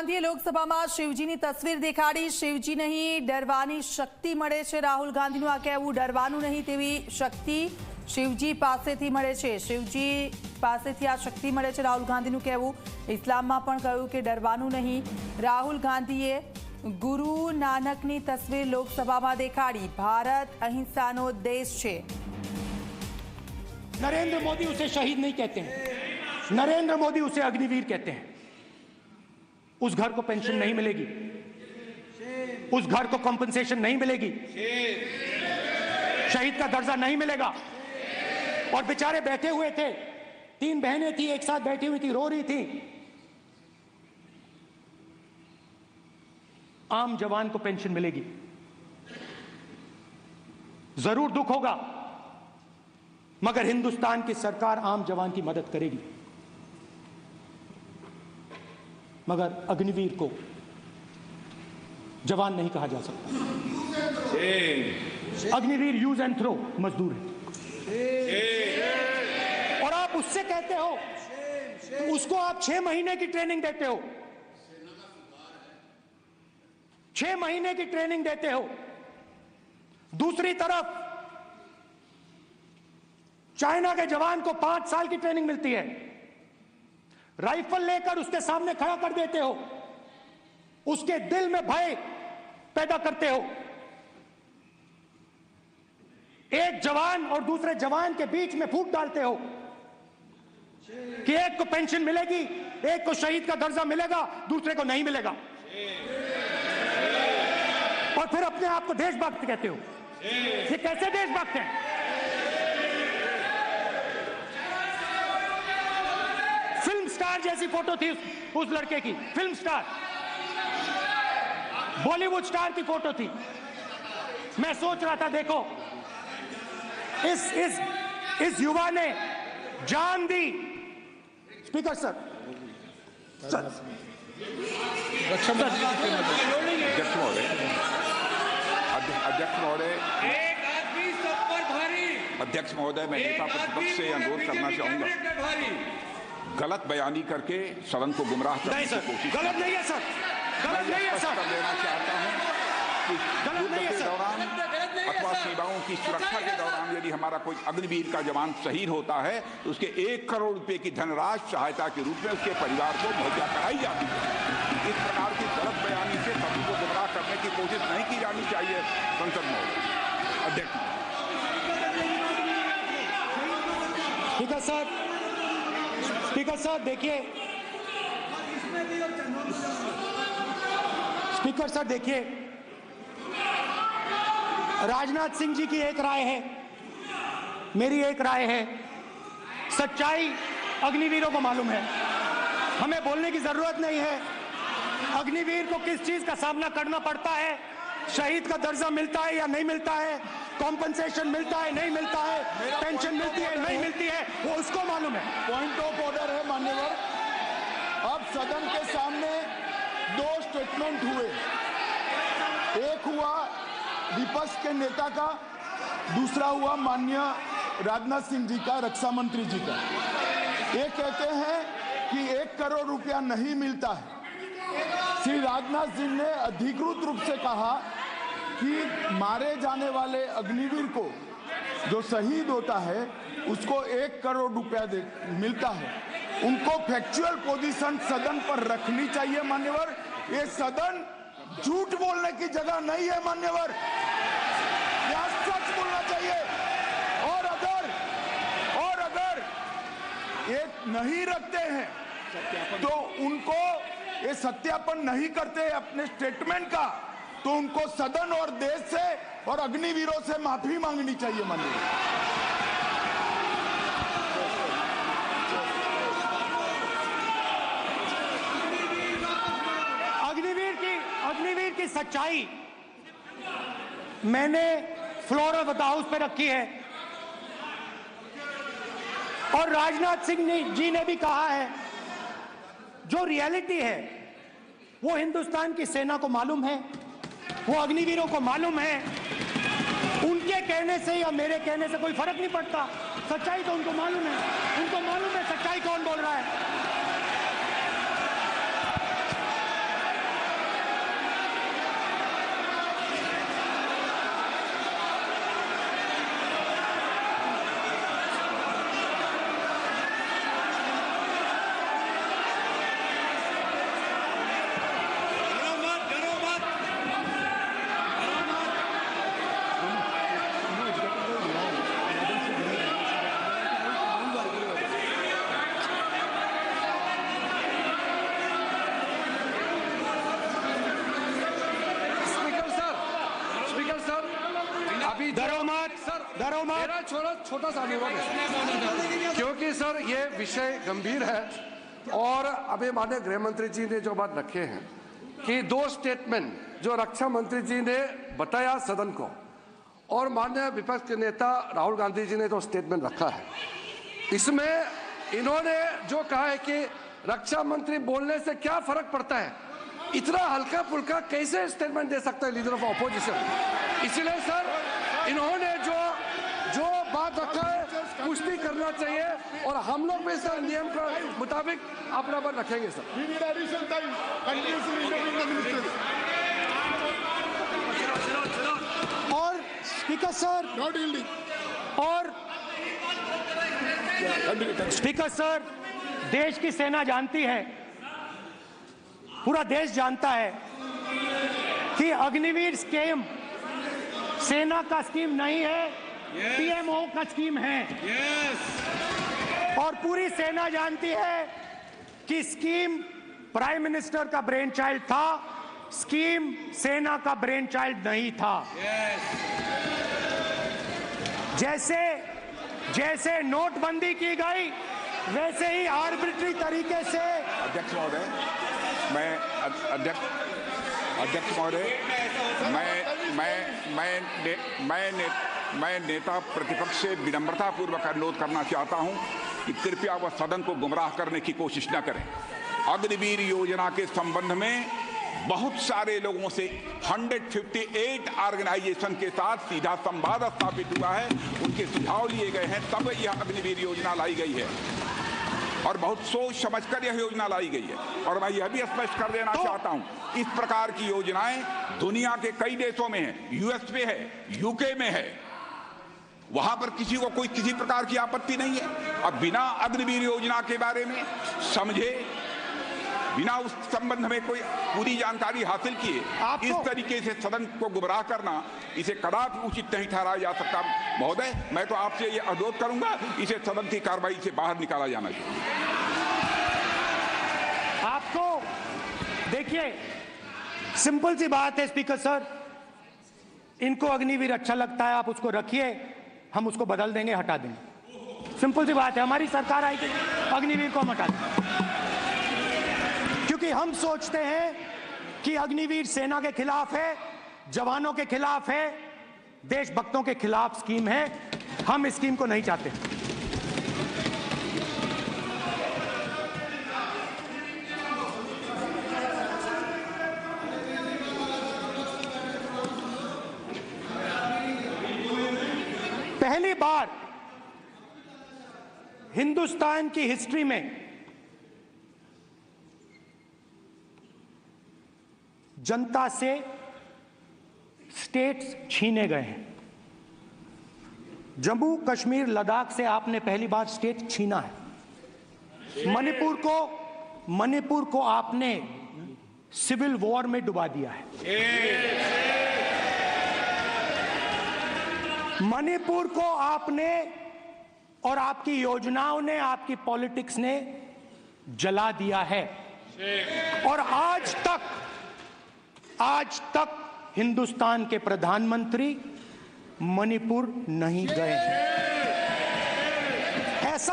ગાંધીએ લોકસભામાં શિવજીની તસવીર દેખાડી। શિવજી નહીં ડરવાની શક્તિ મળે છે। રાહુલ ગાંધીનું આ કહેવું ડરવાનું નહીં તેવી શક્તિ શિવજી પાસેથી મળે છે। શિવજી પાસેથી આ શક્તિ મળે છે રાહુલ ગાંધીનું કહેવું। ઇસ્લામમાં પણ કહ્યું કે ડરવાનું નહીં। રાહુલ ગાંધીએ ગુરુ નાનકની તસવીર લોકસભામાં દેખાડી। ભારત અહિંસાનો દેશ છે। नरेंद्र मोदी उसे शहीद नहीं कहते हैं, नरेंद्र मोदी उसे अग्निवीर कहते हैं। उस घर को पेंशन नहीं मिलेगी, उस घर को कंपनसेशन नहीं मिलेगी, शहीद का दर्जा नहीं मिलेगा। और बेचारे बैठे हुए थे, 3 बहनें थी, एक साथ बैठी हुई थी, रो रही थी। आम जवान को पेंशन मिलेगी, जरूर दुख होगा, मगर हिंदुस्तान की सरकार आम जवान की मदद करेगी। मगर अग्निवीर को जवान नहीं कहा जा सकता। अग्निवीर यूज एंड थ्रो मजदूर है। और आप उससे कहते हो, उसको आप 6 महीने की ट्रेनिंग देते हो, 6 महीने की ट्रेनिंग देते हो। दूसरी तरफ चाइना के जवान को 5 साल की ट्रेनिंग मिलती है, राइफल लेकर उसके सामने खड़ा कर देते हो, उसके दिल में भय पैदा करते हो। एक जवान और दूसरे जवान के बीच में फूट डालते हो कि एक को पेंशन मिलेगी, एक को शहीद का दर्जा मिलेगा, दूसरे को नहीं मिलेगा। और फिर अपने आप को देशभक्त कहते हो। ये कैसे देशभक्त हैं? फिल्म स्टार जैसी फोटो थी उस लड़के की, फिल्म स्टार, बॉलीवुड स्टार की फोटो थी। मैं सोच रहा था, देखो इस युवा ने जान दी। स्पीकर सर, अध्यक्ष महोदय, मैं नेता प्रतिपक्ष से अनुरोध करना चाहूंगा, गलत बयानी करके सदन को गुमराह करने की कोशिश। गलत नहीं है सर, गलत नहीं है सर। लेना चाहता हूं कि युद्ध के दौरान अथवा सीमाओं की सुरक्षा के दौरान यदि हमारा कोई अग्निवीर का जवान शहीद होता है तो उसके 1 करोड़ रुपए की धनराशि सहायता के रूप में उसके परिवार को मुहैया कराई जाती है। इस प्रकार की गलत बयानी से सभी को गुमराह करने की कोशिश नहीं की जानी चाहिए। संसद में अध्यक्ष। स्पीकर सर देखिए, स्पीकर सर देखिए, राजनाथ सिंह जी की एक राय है, मेरी एक राय है। सच्चाई अग्निवीरों को मालूम है, हमें बोलने की जरूरत नहीं है। अग्निवीर को किस चीज का सामना करना पड़ता है, शहीद का दर्जा मिलता है या नहीं मिलता है, कॉम्पनसेशन मिलता है नहीं मिलता है, पेंशन मिलती है नहीं मिलती है, वो उसको मालूम है। पॉइंट ऑफ ऑर्डर है मान्यवर। अब सदन के सामने 2 स्टेटमेंट हुए, एक हुआ विपक्ष के नेता का, दूसरा हुआ माननीय राजनाथ सिंह जी का, रक्षा मंत्री जी का। ये कहते हैं कि 1 करोड़ रुपया नहीं मिलता है। श्री राजनाथ सिंह ने अधिकृत रूप से कहा कि मारे जाने वाले अग्निवीर को जो शहीद होता है उसको 1 करोड़ रुपया मिलता है। उनको फैक्चुअल पोजीशन सदन पर रखनी चाहिए मान्यवर। ये सदन झूठ बोलने की जगह नहीं है मान्यवर, यहाँ सच बोलना चाहिए। और अगर ये नहीं रखते हैं तो उनको ये सत्यापन नहीं करते अपने स्टेटमेंट का, तो उनको सदन और देश से और अग्निवीरों से माफी मांगनी चाहिए माननीय। अग्निवीर की सच्चाई मैंने फ्लोर ऑफ द हाउस पे रखी है, और राजनाथ सिंह जी ने भी कहा है। जो रियलिटी है वो हिंदुस्तान की सेना को मालूम है, वो अग्निवीरों को मालूम है। उनके कहने से या मेरे कहने से कोई फर्क नहीं पड़ता, सच्चाई तो उनको मालूम है। उनको मालूम है सच्चाई कौन बोल रहा है। डरो मत। मेरा छोटा सा अनुरोध है, क्योंकि सर ये विषय गंभीर है और अभी माननीय गृह मंत्री जी ने जो बात रखे हैं कि 2 स्टेटमेंट जो रक्षा मंत्री जी ने बताया सदन को और माननीय विपक्ष के नेता राहुल गांधी जी ने जो स्टेटमेंट रखा है, इसमें इन्होंने जो कहा है कि रक्षा मंत्री बोलने से क्या फर्क पड़ता है, इतना हल्का फुल्का कैसे स्टेटमेंट दे सकता है लीडर ऑफ ऑपोजिशन। इसलिए सर इन्होंने जो बात रखा है पुष्टि करना चाहिए और हम लोग भी सर नियम के मुताबिक अपना बात रखेंगे सर। और स्पीकर सर और स्पीकर सर, देश की सेना जानती है, पूरा देश जानता है कि अग्निवीर स्कीम सेना का स्कीम नहीं है, पीएमओ का स्कीम है। और पूरी सेना जानती है कि स्कीम प्राइम मिनिस्टर का ब्रेन चाइल्ड था, स्कीम सेना का ब्रेन चाइल्ड नहीं था। जैसे नोटबंदी की गई वैसे ही आर्बिट्री तरीके से। अध्यक्ष महोदय, मैं नेता प्रतिपक्ष से विनम्रता पूर्वक अनुरोध करना चाहता हूं कि कृपया वह सदन को गुमराह करने की कोशिश न करें। अग्निवीर योजना के संबंध में बहुत सारे लोगों से 158 ऑर्गेनाइजेशन के साथ सीधा संवाद स्थापित हुआ है, उनके सुझाव लिए गए हैं, तब यह अग्निवीर योजना लाई गई है और बहुत सोच समझकर यह योजना लाई गई है। और मैं यह भी स्पष्ट कर देना चाहता हूं, इस प्रकार की योजनाएं दुनिया के कई देशों में है, यूएस में है, यूके में है, वहां पर किसी को कोई किसी प्रकार की आपत्ति नहीं है। अब बिना अग्निवीर योजना के बारे में समझे, बिना उस संबंध में कोई पूरी जानकारी हासिल किए इस तरीके से सदन को गुमराह करना, इसे कदापि उचित नहीं ठहराया जा सकता। महोदय, मैं तो आपसे ये अनुरोध करूंगा, इसे सदन की कार्रवाई से बाहर निकाला जाना चाहिए। आपको देखिए, सिंपल सी बात है स्पीकर सर, इनको अग्निवीर अच्छा लगता है, आप उसको रखिए, हम उसको बदल देंगे, हटा देंगे। सिंपल सी बात है, हमारी सरकार आएगी, अग्निवीर को हम हटा देंगे, क्योंकि हम सोचते हैं कि अग्निवीर सेना के खिलाफ है, जवानों के खिलाफ है, देशभक्तों के खिलाफ स्कीम है। हम इस स्कीम को नहीं चाहते। पहली बार हिंदुस्तान की हिस्ट्री में जनता से स्टेट्स छीने गए हैं। जम्मू कश्मीर लद्दाख से आपने पहली बार स्टेट छीना है। मणिपुर को आपने सिविल वॉर में डुबा दिया है। मणिपुर को आपने और आपकी योजनाओं ने, आपकी पॉलिटिक्स ने जला दिया है। और आज तक हिंदुस्तान के प्रधानमंत्री मणिपुर नहीं गए हैं।